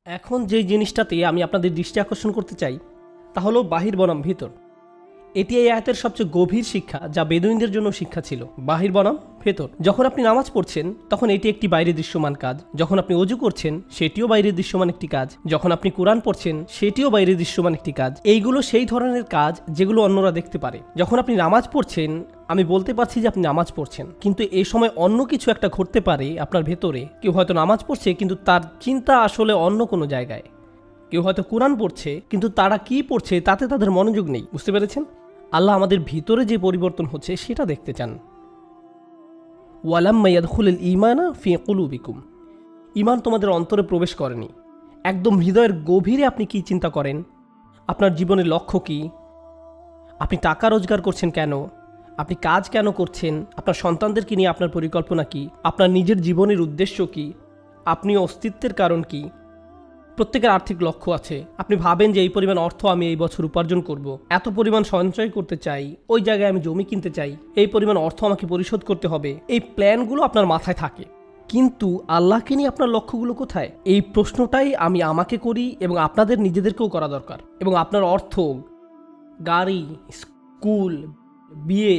এখন যে জিনিসটাতে আমি আপনাদের দৃষ্টি আকর্ষণ করতে চাই তা হলো বাহির বনাম ভিতর। এটি এই আয়াতের সবচেয়ে গভীর শিক্ষা, যা বেদুইনদের জন্য শিক্ষা ছিল। বাহির বনাম ভেতর। যখন আপনি নামাজ পড়ছেন তখন এটি একটি বাইরে দৃশ্যমান কাজ, যখন আপনি অজু করছেন সেটিও বাইরে দৃশ্যমান একটি কাজ, যখন আপনি কোরআন পড়ছেন সেটিও বাইরে দৃশ্যমান একটি কাজ। এইগুলো সেই ধরনের কাজ যেগুলো অন্যরা দেখতে পারে। যখন আপনি নামাজ পড়ছেন, আমি বলতে পারছি যে আপনি নামাজ পড়ছেন, কিন্তু এই সময় অন্য কিছু একটা ঘটতে পারে আপনার ভেতরে। কেউ হয়তো নামাজ পড়ছে কিন্তু তার চিন্তা আসলে অন্য কোনো জায়গায়। কেউ হয়তো কোরআন পড়ছে কিন্তু তারা কি পড়ছে তাতে তাদের মনোযোগ নেই। বুঝতে পেরেছেন? আল্লাহ আমাদের ভিতরে যে পরিবর্তন হচ্ছে সেটা দেখতে চান। ওয়ালাম্মা ইয়াদখুলুল ঈমানা ফি কুলুবিকুম। ঈমান তোমাদের অন্তরে প্রবেশ করেনি। একদম হৃদয়ের গভীরে আপনি কি চিন্তা করেন, আপনার জীবনের লক্ষ্য কি, আপনি টাকা রোজগার করছেন কেন, আপনি কাজ কেন করছেন, আপনার সন্তানদেরকে নিয়ে আপনার পরিকল্পনা কি, আপনার নিজের জীবনের উদ্দেশ্য কি, আপনি অস্তিত্বের কারণ কি। প্রত্যেকের আর্থিক লক্ষ্য আছে। আপনি ভাবেন যে এই পরিমাণ অর্থ আমি এই বছর উপার্জন করব, এত পরিমাণ সঞ্চয় করতে চাই, ওই জায়গায় আমি জমি কিনতে চাই, এই পরিমাণ অর্থ আমাকে পরিশোধ করতে হবে। এই প্ল্যানগুলো আপনার মাথায় থাকে, কিন্তু আল্লাহকে নিয়ে আপনার লক্ষ্যগুলো কোথায়? এই প্রশ্নটাই আমি আমাকে করি এবং আপনাদের নিজেদেরকেও করা দরকার। এবং আপনার অর্থ, গাড়ি, স্কুল, বিয়ে,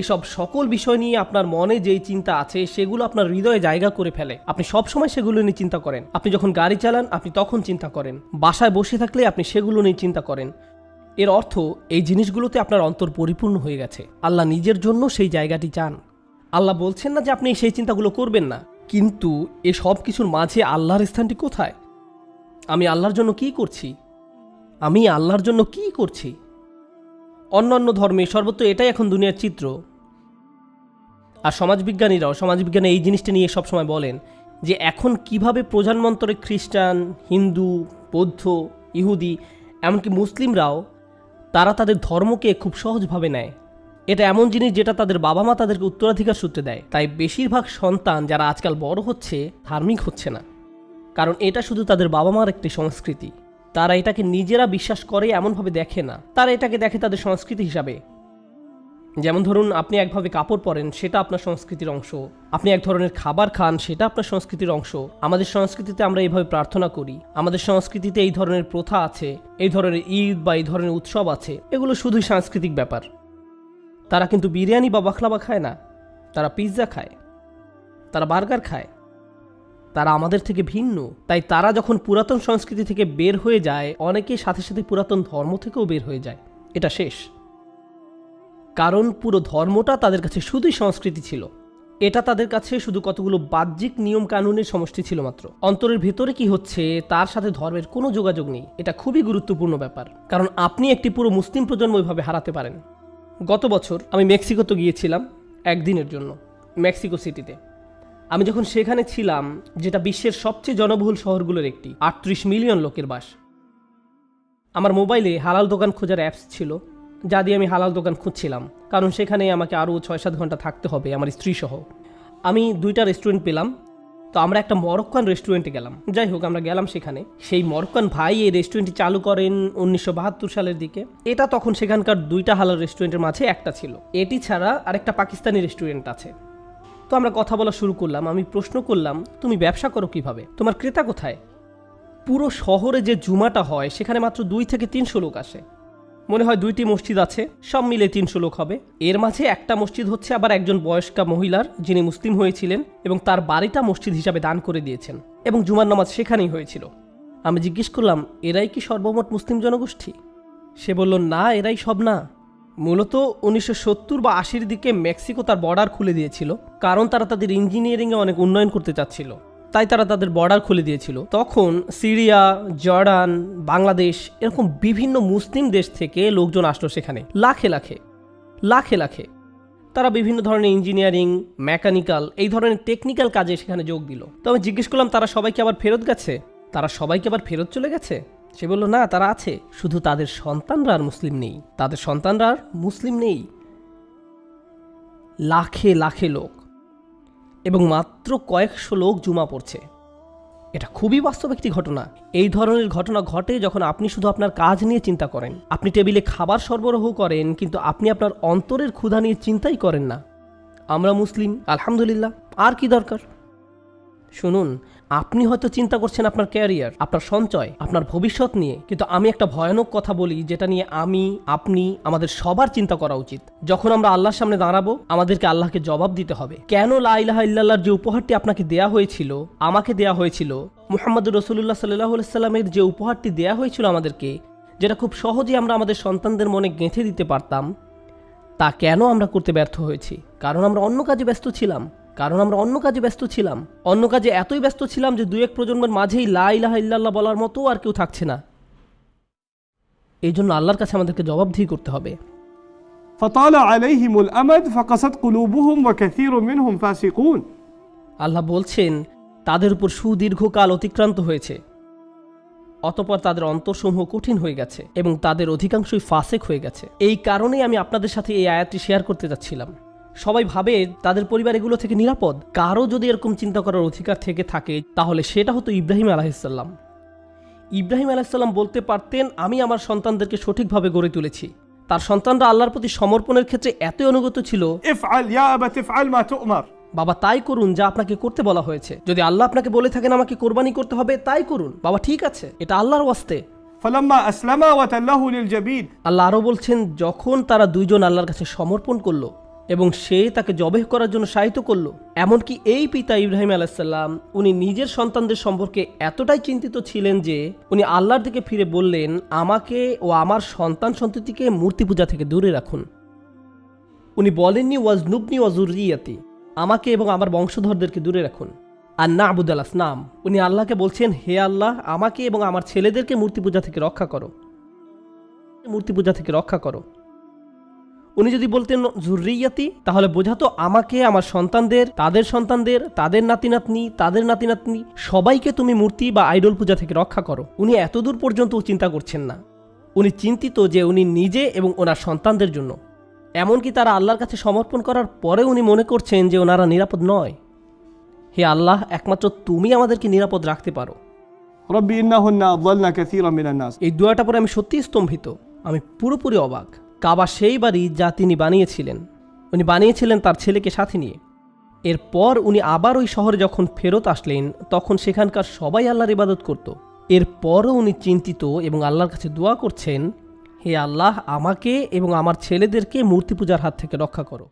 এসব সকল বিষয় নিয়ে আপনার মনে যেই চিন্তা আছে সেগুলো আপনার হৃদয়ে জায়গা করে ফেলে। আপনি সব সময় সেগুলো নিয়ে চিন্তা করেন। আপনি যখন গাড়ি চালান আপনি তখন চিন্তা করেন, বাসায় বসে থাকলে আপনি সেগুলো নিয়ে চিন্তা করেন। এর অর্থ এই জিনিসগুলোতে আপনার অন্তর পরিপূর্ণ হয়ে গেছে। আল্লাহ নিজের জন্য সেই জায়গাটি চান। আল্লাহ বলছেন না যে আপনি সেই চিন্তাগুলো করবেন না, কিন্তু এ সব কিছুর মাঝে আল্লাহর স্থানটি কোথায়? আমি আল্লাহর জন্য কি করছি? আমি আল্লাহর জন্য কি করছি? অন্যান্য ধর্মে সর্বত্র এটাই এখন দুনিয়ার চিত্র। আর সমাজবিজ্ঞানে এই জিনিসটা নিয়ে সবসময় বলেন যে এখন কিভাবে প্রজন্মান্তরে খ্রিস্টান, হিন্দু, বৌদ্ধ, ইহুদি, এমনকি মুসলিমরাও তারা তাদের ধর্মকে খুব সহজভাবে নেয়। এটা এমন জিনিস যেটা তাদের বাবা মা তাদেরকে উত্তরাধিকার সূত্রে দেয়। তাই বেশিরভাগ সন্তান যারা আজকাল বড় হচ্ছে ধার্মিক হচ্ছে না, কারণ এটা শুধু তাদের বাবা মার একটি সংস্কৃতি। তারা এটাকে নিজেরা বিশ্বাস করে এমনভাবে দেখে না, তারা এটাকে দেখে তাদের সংস্কৃতি হিসাবে। যেমন ধরুন, আপনি একভাবে কাপড় পরেন, সেটা আপনার সংস্কৃতির অংশ। আপনি এক ধরনের খাবার খান, সেটা আপনার সংস্কৃতির অংশ। আমাদের সংস্কৃতিতে আমরা এইভাবে প্রার্থনা করি, আমাদের সংস্কৃতিতে এই ধরনের প্রথা আছে, এই ধরনের ঈদ বা এই ধরনের উৎসব আছে। এগুলো শুধুই সাংস্কৃতিক ব্যাপার। তারা কিন্তু বিরিয়ানি বা বাখলাবা খায় না, তারা পিৎজা খায়, তারা বার্গার খায়। তারা আমাদের থেকে ভিন্ন। তাই তারা যখন পুরাতন সংস্কৃতি থেকে বের হয়ে যায়, অনেকেই সাথে সাথে পুরাতন ধর্ম থেকেও বের হয়ে যায়। এটা শেষ, কারণ পুরো ধর্মটা তাদের কাছে শুধুই সংস্কৃতি ছিল। এটা তাদের কাছে শুধু কতগুলো বাহ্যিক নিয়ম কানুনের সমষ্টি ছিল মাত্র। অন্তরের ভেতরে কি হচ্ছে তার সাথে ধর্মের কোনো যোগাযোগ নেই। এটা খুবই গুরুত্বপূর্ণ ব্যাপার, কারণ আপনি একটি পুরো মুসলিম প্রজন্ম ওইভাবে হারাতে পারেন। গত বছর আমি মেক্সিকোতে গিয়েছিলাম একদিনের জন্য, মেক্সিকো সিটিতে। আমি যখন সেখানে ছিলাম, যেটা বিশ্বের সবচেয়ে জনবহুল শহরগুলোর একটি, 38 মিলিয়ন লোকের বাস, আমার মোবাইলে হালাল দোকান খোঁজার অ্যাপস ছিল, যা দিয়ে আমি হালাল দোকান খুঁজছিলাম, কারণ সেখানে আমাকে আরও 6-7 ঘন্টা থাকতে হবে আমার স্ত্রী সহ। আমি 2টা রেস্টুরেন্ট পেলাম, তো আমরা একটা মরক্কান রেস্টুরেন্টে গেলাম। যাই হোক, আমরা গেলাম সেখানে। সেই মরক্কান ভাই এই রেস্টুরেন্টটি চালু করেন 1972 সালের দিকে। এটা তখন সেখানকার 2টা হালাল রেস্টুরেন্টের মাঝে একটা ছিল। এটি ছাড়া আরেকটা পাকিস্তানি রেস্টুরেন্ট আছে। তো আমরা কথা বলা শুরু করলাম। আমি প্রশ্ন করলাম, তুমি ব্যবসা করো কিভাবে, তোমার ক্রেতা কোথায়? পুরো শহরে যে জুমাটা হয় সেখানে মাত্র 2 থেকে 300 লোক আসে। মনে হয় 2টি মসজিদ আছে, সব মিলে 300 লোক হবে। এর মাঝে একটা মসজিদ হচ্ছে আবার একজন বয়স্কা মহিলার, যিনি মুসলিম হয়েছিলেন এবং তার বাড়িটা মসজিদ হিসাবে দান করে দিয়েছেন, এবং জুমার নামাজ সেখানেই হয়েছিল। আমি জিজ্ঞেস করলাম, এরাই কি সর্বমোট মুসলিম জনগোষ্ঠী? সে বলল, না, এরাই সব না। মূলত 1970 বা 80-র দিকে মেক্সিকো তার বর্ডার খুলে দিয়েছিল, কারণ তারা তাদের ইঞ্জিনিয়ারিংয়ে অনেক উন্নয়ন করতে চাচ্ছিল। তাই তারা তাদের বর্ডার খুলে দিয়েছিল। তখন সিরিয়া, জর্ডান, বাংলাদেশ, এরকম বিভিন্ন মুসলিম দেশ থেকে লোকজন আসলো সেখানে, লাখে লাখে লাখে লাখে। তারা বিভিন্ন ধরনের ইঞ্জিনিয়ারিং, মেকানিক্যাল, এই ধরনের টেকনিক্যাল কাজে সেখানে যোগ দিল। তো আমি জিজ্ঞেস করলাম, তারা সবাইকে আবার ফেরত গেছে? তারা সবাইকে আবার ফেরত চলে গেছে? সে বলল, না, তারা আছে, শুধু তাদের সন্তানরা আর মুসলিম নেই। তাদের সন্তানরা আর মুসলিম নেই। লাখে লাখে লোক, এবং মাত্র কয়েকশো লোক জুমা পড়ছে। এটা খুবই বাস্তব একটি ঘটনা। এই ধরনের ঘটনা ঘটে যখন আপনি শুধু আপনার কাজ নিয়ে চিন্তা করেন। আপনি টেবিলে খাবার সরবরাহ করেন, কিন্তু আপনি আপনার অন্তরের ক্ষুধা নিয়ে চিন্তাই করেন না। আমরা মুসলিম, আলহামদুলিল্লাহ, আর কি দরকার? শুনুন, আপনি হয়তো চিন্তা করছেন আপনার ক্যারিয়ার, আপনার সঞ্চয়, আপনার ভবিষ্যৎ নিয়ে, কিন্তু আমি একটা ভয়ানক কথা বলি যেটা নিয়ে আপনি আমাদের সবার চিন্তা করা উচিত। যখন আমরা আল্লাহর সামনে দাঁড়াবো, আমাদেরকে আল্লাহকে জবাব দিতে হবে। কেন লা ইলাহা ইল্লাল্লাহর যে উপহারটি আপনাকে দেয়া হয়েছিল, আমাকে দেয়া হয়েছিল, মুহাম্মদুর রাসূলুল্লাহ সাল্লাল্লাহু আলাইহি সাল্লামের যে উপহারটি দেয়া হয়েছিল আমাদেরকে, যেটা খুব সহজেই আমরা আমাদের সন্তানদের মনে গেঁথে দিতে পারতাম, তা কেন আমরা করতে ব্যর্থ হয়েছি? কারণ আমরা অন্য কাজে ব্যস্ত ছিলাম। অন্য কাজে এতই ব্যস্ত ছিলাম যে 2-1 প্রজন্মের মাঝেই লা ইলাহা ইল্লাল্লাহ বলার মতো আর কেউ থাকছে না। এই জন্য আল্লাহর কাছে আমাদেরকে জবাবদিহি করতে হবে। فطال عليهم الأمد فقست قلوبهم وكثير منهم فاسقون। আল্লাহ বলছেন তাদের উপর সুদীর্ঘকাল অতিক্রান্ত হয়েছে, অতঃপর তাদের অন্তরসমূহ কঠিন হয়ে গেছে এবং তাদের অধিকাংশই ফাসেক হয়ে গেছে। এই কারণেই আমি আপনাদের সাথে এই আয়াতটি শেয়ার করতে যাচ্ছিলাম। সবাই ভাবে তাদের পরিবার এগুলো থেকে নিরাপদ। কারো যদি এরকম চিন্তা করার অধিকার থেকে থাকে তাহলে সেটা হতো ইব্রাহিম আলাইহিসসালাম। ইব্রাহিম আলাইহিসসালাম বলতে পারতেন, আমি আমার সন্তানদেরকে সঠিকভাবে গড়ে তুলেছি। তার সন্তানরা আল্লাহর প্রতি সমর্পণের ক্ষেত্রে এতই অনুগত ছিল, افعل يا أبت افعل ما تؤمر। বাবা তাই করুন যা আপনাকে করতে বলা হয়েছে। যদি আল্লাহ আপনাকে বলে থাকেন আমাকে কোরবানি করতে হবে, তাই করুন বাবা, ঠিক আছে, এটা আল্লাহর ওয়াস্তে। فلما أسلما وتله للجبين। আল্লাহ আরও বলছেন, যখন তারা দুইজন আল্লাহর কাছে সমর্পণ করলো এবং সে তাকে জবেহ করার জন্য সাহিত্য করলো, এমনকি এই পিতা ইব্রাহিম আলাইহিসসালাম উনি নিজের সন্তানদের সম্পর্কে এতটাই চিন্তিত ছিলেন যে উনি আল্লাহর দিকে ফিরে বললেন, আমাকে ও আমার সন্তান সন্ততিকে মূর্তি পূজা থেকে দূরে রাখুন। উনি বলেননি ওয়াজনুবনি ওয়াজুররিয়াতি, আমাকে এবং আমার বংশধরদেরকে দূরে রাখুন। আর না আবুদাল আসনাম, উনি আল্লাহকে বলছেন, হে আল্লাহ, আমাকে এবং আমার ছেলেদেরকে মূর্তি পূজা থেকে রক্ষা করো। উনি যদি বলতেন জুররিয়াতি, তাহলে বোঝাতো আমাকে, আমার সন্তানদের, তাদের সন্তানদের, তাদের নাতি নাতনি সবাইকে তুমি মূর্তি বা আইডল পূজা থেকে রক্ষা করো। উনি এতদূর পর্যন্ত চিন্তা করছেন না। উনি চিন্তিত যে উনি নিজে এবং ওনার সন্তানদের জন্য। এমনকি তারা আল্লাহর কাছে সমর্পণ করার পরে উনি মনে করছেন যে ওনারা নিরাপদ নয়। হে আল্লাহ, একমাত্র তুমি আমাদেরকে নিরাপদ রাখতে পারো। ربي إنهن أضلن كثيرا من الناس। এই দোয়াটা পরে আমি সত্যিই স্তম্ভিত, আমি পুরোপুরি অবাক। কাবা সেই বাড়ি যা তিনি বানিয়েছিলেন, উনি বানিয়েছিলেন তার ছেলেকে সাথে নিয়ে। এরপর উনি আবার ওই শহরে যখন ফেরত আসলেন, তখন সেখানকার সবাই আল্লাহর ইবাদত করত। এরপরও উনি চিন্তিত এবং আল্লাহর কাছে দোয়া করছেন, হে আল্লাহ, আমাকে এবং আমার ছেলেদেরকে মূর্তি পূজার হাত থেকে রক্ষা করো।